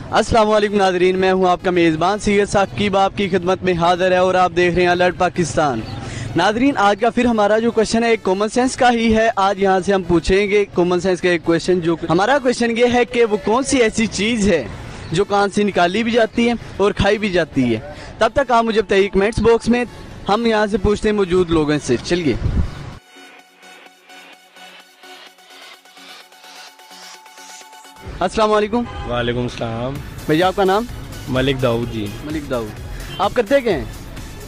अस्सलाम वालेकुम नाज़रीन, मैं हूं आपका मेज़बान सैयद साकिब आपकी खिदमत में हाज़िर है और आप देख रहे हैं अलर्ट पाकिस्तान। नाज़रीन, आज का फिर हमारा जो क्वेश्चन है एक कॉमन सेंस का ही है। आज यहां से हम पूछेंगे कॉमन सेंस का एक क्वेश्चन। जो हमारा क्वेश्चन ये है कि वो कौन सी ऐसी चीज़ है जो कान से निकाली भी जाती है और खाई भी जाती है। तब तक आप मुझे बताइए कमेंट्स बॉक्स में, हम यहाँ से पूछते हैं मौजूद लोगों से। चलिए, अस्सलाम वालेकुम। वालेकुम सलाम। भैया आपका नाम? मलिक दाऊद जी। मलिक दाऊद। आप करते क्या हैं?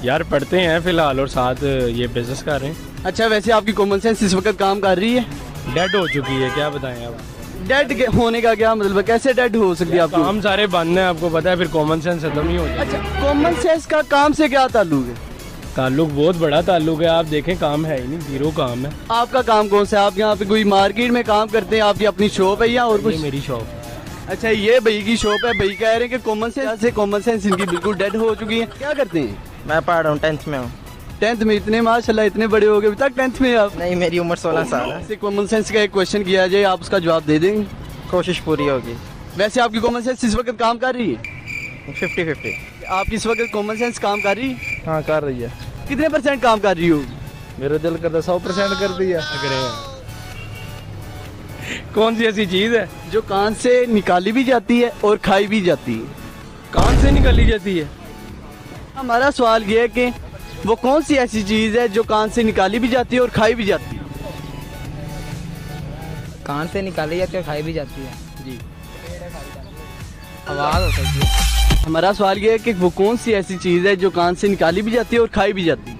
यार पढ़ते हैं फ़िलहाल और साथ ये बिज़नेस कर रहे हैं। अच्छा, वैसे आपकी कॉमन सेंस इस वक्त काम कर रही है? डेड हो चुकी है, क्या बताएं आप। डेड होने का क्या मतलब है? कैसे डेड हो सकती है आपको? काम सारे बंद हैं, आपको पता है, फिर कॉमन सेंस खत्म ही हो जाता है। अच्छा, कॉमन सेंस का काम से क्या ताल्लुक है? ताल्लुक बहुत बड़ा ताल्लुक है। आप देखें, काम है ही नहीं, जीरो काम है। आपका काम कौन सा है? आप यहाँ पे कोई मार्केट में काम करते हैं? आपकी अपनी शॉप है या और कुछ? ये मेरी शॉप। अच्छा, ये भाई की शॉप है। भाई कह रहे हैं कि कॉमन सेंस इनकी बिल्कुल डेड हो चुकी है। क्या करते हैं? मैं पढ़ रहा हूँ, 10th में हूँ। 10th में? इतने माशाल्लाह, इतने बड़े हो गए अभी तक 10th में आप? नहीं, मेरी उम्र 16 साल है। कॉमन सेंस का एक क्वेश्चन किया जाए, आप उसका जवाब दे देंगे? कोशिश पूरी होगी। वैसे आपकी कॉमन सेंस इस वक्त काम कर रही है? 50-50। आपकी इस वक्त कॉमन सेंस काम कर रही है? हाँ, कर रही है। कितने % काम कर रही हो? मेरा दिल करता 100% कर दिया। कौन सी ऐसी चीज़ है जो कान से निकाली भी जाती है और खाई भी जाती है? कान से निकाली जाती है? हमारा सवाल ये है कि वो कौन सी ऐसी चीज़ है जो कान से निकाली भी जाती है और खाई भी जाती है? कान से निकाली जाती है और खाई भी जाती है। जी, आवाज़ हो सकती है। हमारा सवाल ये है कि वो कौन सी ऐसी चीज़ है जो कान से निकाली भी जाती है और खाई भी जाती है?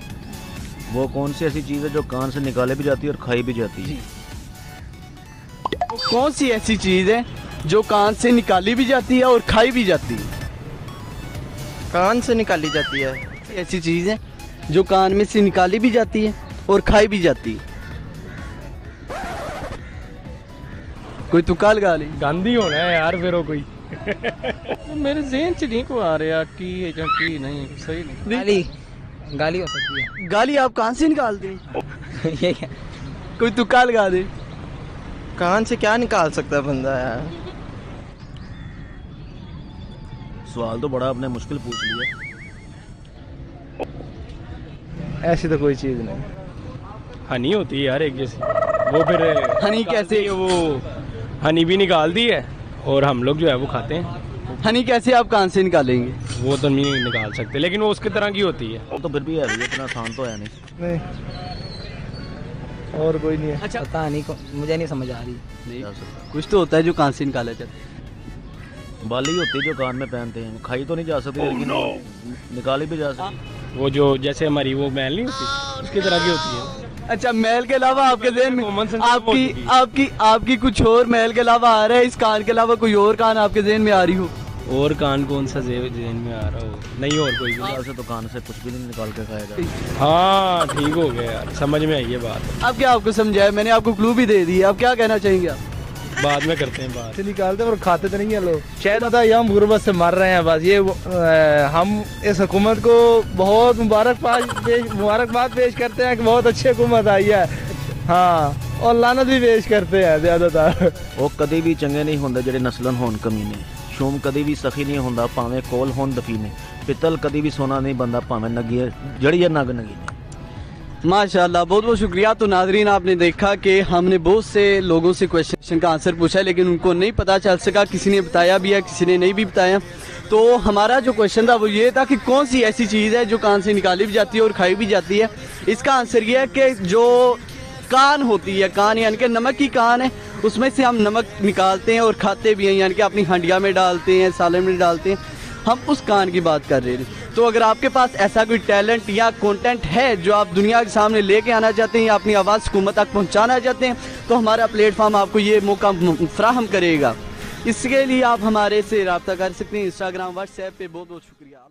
वो कौन सी ऐसी चीज़ है जो कान से निकाले भी जाती है और खाई भी जाती है? वो कौन सी ऐसी चीज़ है जो कान से निकाली भी जाती है और खाई भी जाती है? कान से निकाली जाती है। ऐसी चीज़ है जो कान में से निकाली भी जाती है और खाई भी जाती है। कोई तुक्का लगा ले। गांधी होना है यार, फिर वो कोई। मेरे ज़हन च नहीं को आ रहा की है की नहीं, सही नहीं। गाली गाली हो सकती है। गाली आप कान से निकालते हैं? ये क्या? कोई तुक्का लगा दे। कान से क्या निकाल सकता है बंदा यार? सवाल तो बड़ा आपने मुश्किल पूछ लिया। ऐसी तो कोई चीज़ नहीं। हनी होती है यार एक जैसी, वो फिर हनी कैसे? वो हनी भी निकालती है और हम लोग जो है वो खाते हैं। हनी कैसे आप कान से निकालेंगे? वो तो नहीं निकाल सकते, लेकिन वो उसकी तरह की होती है। वो तो फिर भी है, इतना आसान तो है नहीं। नहीं, और कोई नहीं है। अच्छा, पता नहीं, मुझे नहीं समझ आ रही। नहीं, जा सकता। कुछ तो होता है जो कान से निकाला जाता है। बाली होती है जो कान में पहनते हैं, खाई तो नहीं जा सकती लेकिन निकाली भी जा सकती। वो जो जैसे हमारी वो मैल नहीं होती, उसकी तरह की होती है। अच्छा, महल के अलावा आपके ज़हन में कॉमन सेंस आपकी मौजूद आपकी आपकी कुछ और महल के अलावा आ रहा है? इस कान के अलावा कोई और कान आपके ज़हन में आ रही हो? और कान कौन सा ज़हन में आ रहा हो? नहीं, और कोई भी। वैसे तो कान से कुछ भी नहीं निकाल के खाया जाता। हाँ, ठीक हो गया यार, समझ में आई ये बात। अब क्या आपको समझाया? मैंने आपको क्लू भी दे दी। अब क्या कहना चाहेंगे आप? बाद में करते हैं बात। से निकालते और खाते तो नहीं है लोग। शायद पता है, हम गुर्बत से मर रहे हैं बस। ये हम इस हुकूमत को बहुत मुबारकबाद पेश करते हैं कि बहुत अच्छी हुकूमत आई है। हाँ, और लानत भी पेश करते हैं ज़्यादातर। वो कभी भी चंगे नहीं होंगे जेडे नस्लन होन कमीने। शूम कभी भी सखी नहीं होंदा भावें कोल होन दफीने। पितल कभी भी सोना नहीं बनता भावें नगी जड़ी नग नगीने। माशाल्लाह, बहुत बहुत शुक्रिया। तो नाजरीन, आपने देखा कि हमने बहुत से लोगों से क्वेश्चन का आंसर पूछा, लेकिन उनको नहीं पता चल सका। किसी ने बताया भी है, किसी ने नहीं भी बताया। तो हमारा जो क्वेश्चन था वो ये था कि कौन सी ऐसी चीज़ है जो कान से निकाली भी जाती है और खाई भी जाती है। इसका आंसर ये है कि जो कान होती है, कान यानी कि नमक की कान है, उसमें से हम नमक निकालते हैं और खाते भी हैं, यानी कि अपनी हंडिया में डालते हैं, सालन में डालते हैं। हम उस कान की बात कर रहे हैं। तो अगर आपके पास ऐसा कोई टैलेंट या कंटेंट है जो आप दुनिया के सामने लेके आना चाहते हैं या अपनी आवाज़ हुकूमत तक पहुंचाना चाहते हैं, तो हमारा प्लेटफॉर्म आपको ये मौका फराहम करेगा। इसके लिए आप हमारे से रब्ता कर सकते हैं इंस्टाग्राम, व्हाट्सएप पे। बहुत बहुत शुक्रिया।